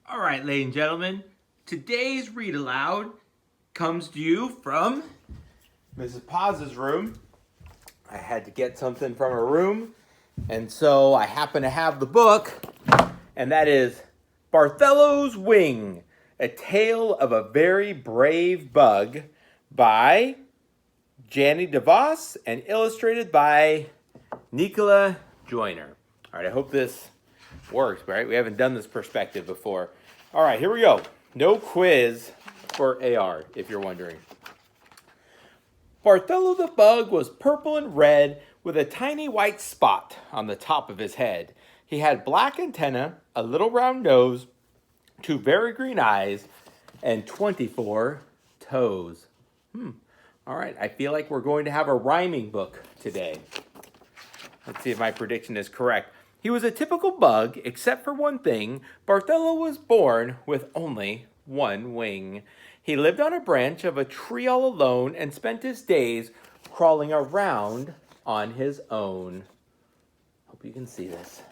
All right, ladies and gentlemen, today's read aloud comes to you from Mrs. Paz's room. I had to get something from her room, and so I happen to have the book, and that is Barthello's Wing, A Tale of a Very Brave Bug by Janny DeVos and illustrated by Nicola Joyner. All right, I hope this works, right? We haven't done this perspective before. All right, here we go. No quiz for AR, if you're wondering. Barthello the bug was purple and red with a tiny white spot on the top of his head. He had black antennae, a little round nose, two very green eyes, and 24 toes. All right, I feel like we're going to have a rhyming book today. Let's see if my prediction is correct. He was a typical bug, except for one thing. Barthello was born with only one wing. He lived on a branch of a tree all alone and spent his days crawling around on his own. Hope you can see this.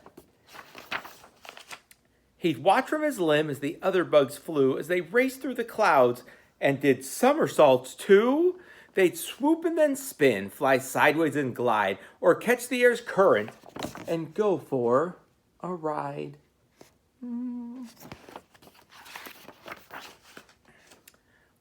He'd watch from his limb as the other bugs flew as they raced through the clouds and did somersaults too. They'd swoop and then spin, fly sideways and glide, or catch the air's current and go for a ride.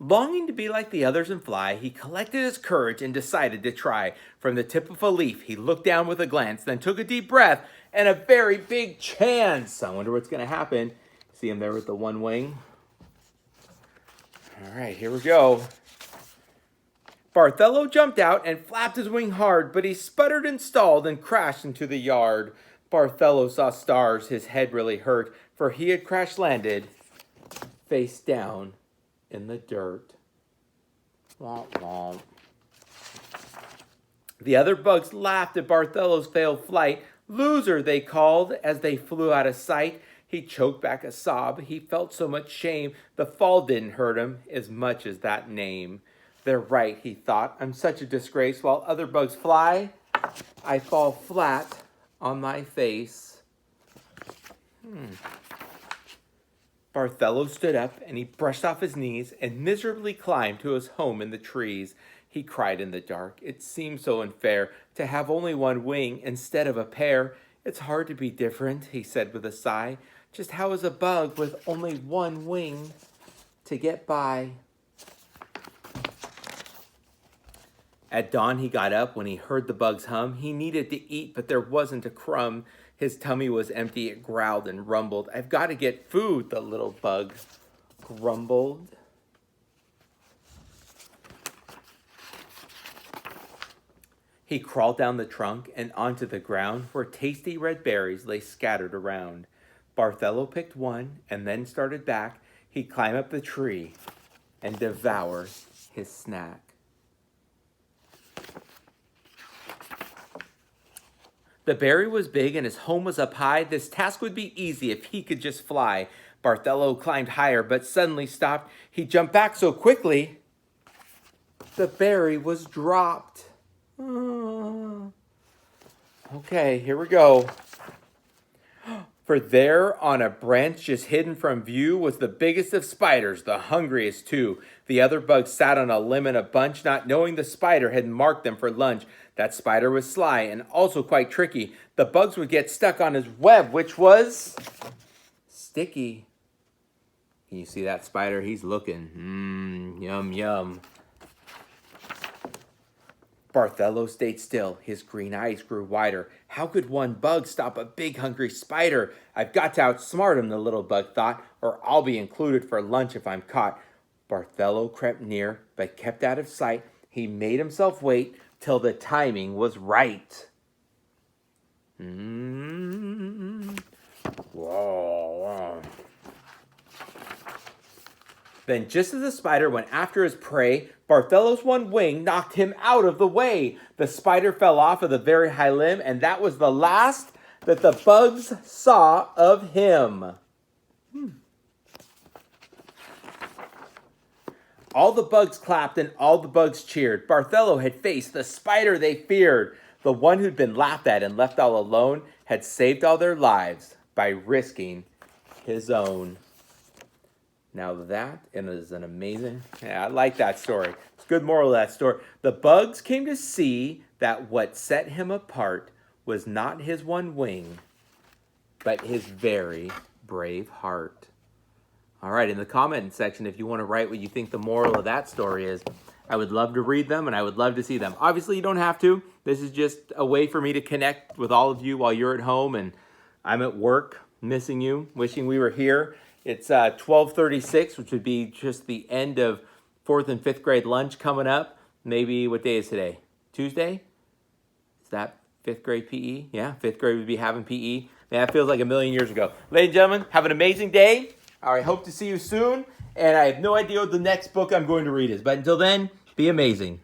Longing to be like the others and fly, he collected his courage and decided to try. From the tip of a leaf, he looked down with a glance, then took a deep breath and a very big chance. I wonder what's going to happen. See him there with the one wing? All right, here we go. Barthello jumped out and flapped his wing hard, but he sputtered and stalled and crashed into the yard. Barthello saw stars. His head really hurt, for he had crash-landed face down in the dirt. Womp womp. The other bugs laughed at Barthello's failed flight. Loser, they called as they flew out of sight. He choked back a sob. He felt so much shame. The fall didn't hurt him as much as that name. They're right, he thought. I'm such a disgrace. While other bugs fly, I fall flat on my face. Barthello stood up and he brushed off his knees and miserably climbed to his home in the trees. He cried in the dark. It seemed so unfair to have only one wing instead of a pair. It's hard to be different, he said with a sigh. Just how is a bug with only one wing to get by? At dawn he got up when he heard the bugs hum. He needed to eat, but there wasn't a crumb. His tummy was empty. It growled and rumbled. I've got to get food, the little bug grumbled. He crawled down the trunk and onto the ground where tasty red berries lay scattered around. Barthello picked one and then started back. He'd climb up the tree and devour his snack. The berry was big and his home was up high. This task would be easy if he could just fly. Barthello climbed higher but suddenly stopped. He jumped back so quickly, the berry was dropped. Okay, here we go. For there on a branch just hidden from view was the biggest of spiders, the hungriest too. The other bugs sat on a limb in a bunch, not knowing the spider had marked them for lunch. That spider was sly and also quite tricky. The bugs would get stuck on his web, which was sticky. Can you see that spider? He's looking. Yum, yum. Barthello stayed still. His green eyes grew wider. How could one bug stop a big hungry spider? I've got to outsmart him, the little bug thought, or I'll be included for lunch if I'm caught. Barthello crept near, but kept out of sight. He made himself wait till the timing was right. Whoa. Then just as the spider went after his prey, Barthello's one wing knocked him out of the way. The spider fell off of the very high limb, and that was the last that the bugs saw of him. All the bugs clapped and all the bugs cheered. Barthello had faced the spider they feared. The one who'd been laughed at and left all alone had saved all their lives by risking his own. Now that is an amazing, I like that story. It's a good moral of that story. The bugs came to see that what set him apart was not his one wing, but his very brave heart. All right, in the comment section, if you want to write what you think the moral of that story is, I would love to read them and I would love to see them. Obviously, you don't have to. This is just a way for me to connect with all of you while you're at home and I'm at work, missing you, wishing we were here. It's 12:36, which would be just the end of 4th and 5th grade lunch coming up. Maybe, what day is today? Tuesday? Is that 5th grade PE? Yeah, 5th grade would be having PE. Man, that feels like a million years ago. Ladies and gentlemen, have an amazing day. I hope to see you soon. And I have no idea what the next book I'm going to read is. But until then, be amazing.